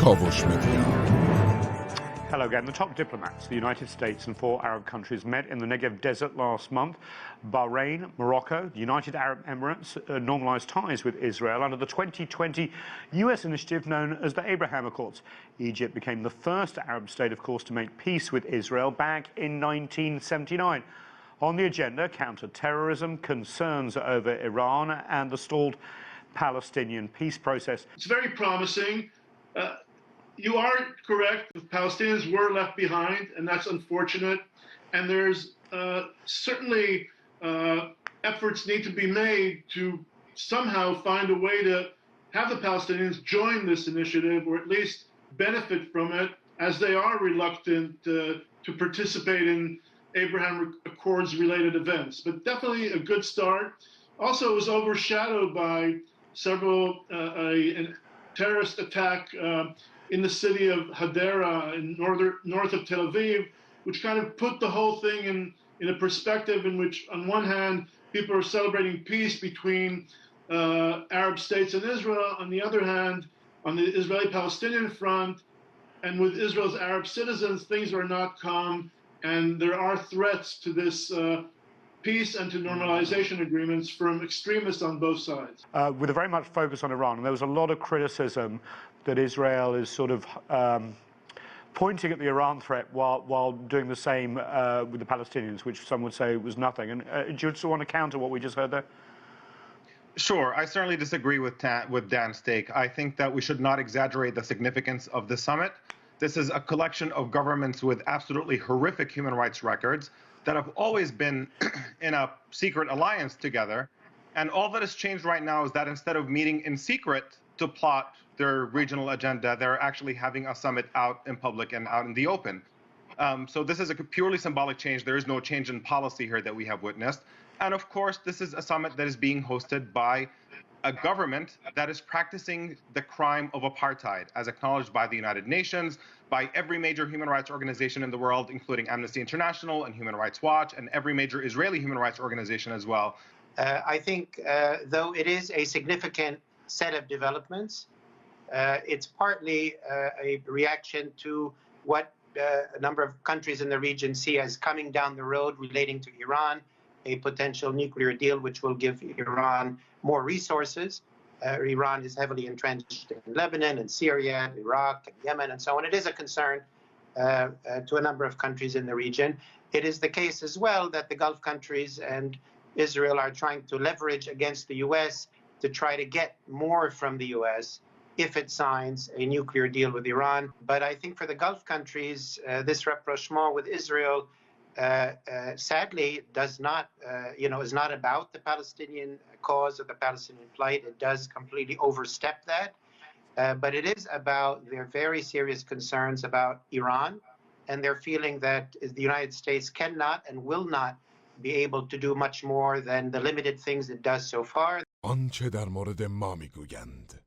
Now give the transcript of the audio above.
کاوش مدیا. Hello again. The top diplomats, the United States and 4 Arab countries, met in the Negev Desert last month. Bahrain, Morocco, the United Arab Emirates normalised ties with Israel under the 2020 US initiative known as the Abraham Accords. Egypt became the first Arab state, of course, to make peace with Israel back in 1979. On the agenda, counter-terrorism, concerns over Iran and the stalled Palestinian peace process. It's very promising. You are correct. The Palestinians were left behind, and that's unfortunate. And there's certainly efforts need to be made to somehow find a way to have the Palestinians join this initiative, or at least benefit from it, as they are reluctant to participate in Abraham Accords-related events. But definitely a good start. Also, it was overshadowed by several a terrorist attack in the city of Hadera in north of Tel Aviv, which kind of put the whole thing in a perspective in which, on one hand, people are celebrating peace between Arab states and Israel. On the other hand, on the Israeli-Palestinian front, and with Israel's Arab citizens, things are not calm, and there are threats to this peace and to normalization agreements from extremists on both sides. With a very much focus on Iran, and there was a lot of criticism that Israel is sort of pointing at the Iran threat while doing the same with the Palestinians, which some would say was nothing. And do you just want to counter what we just heard there? Sure. I certainly disagree with Dan's take. I think that we should not exaggerate the significance of the summit. This is a collection of governments with absolutely horrific human rights records that have always been in a secret alliance together. And all that has changed right now is that instead of meeting in secret to plot their regional agenda, they're actually having a summit out in public and out in the open. So this is a purely symbolic change. There is no change in policy here that we have witnessed. And of course, this is a summit that is being hosted by a government that is practicing the crime of apartheid, as acknowledged by the United Nations, by every major human rights organization in the world, including Amnesty International and Human Rights Watch, and every major Israeli human rights organization as well. I think, though it is a significant set of developments, it's partly a reaction to what a number of countries in the region see as coming down the road relating to Iran, a potential nuclear deal which will give Iran more resources. Iran is heavily entrenched in Lebanon and Syria and Iraq and Yemen and so on. It is a concern to a number of countries in the region. It is the case as well that the Gulf countries and Israel are trying to leverage against the U.S. to try to get more from the U.S. if it signs a nuclear deal with Iran. But I think for the Gulf countries, this rapprochement with Israel sadly does not, is not about the Palestinian cause or the Palestinian plight. It does completely overstep that. But it is about their very serious concerns about Iran and their feeling that the United States cannot and will not be able to do much more than the limited things it does so far. آنچه در مورد ما میگویند.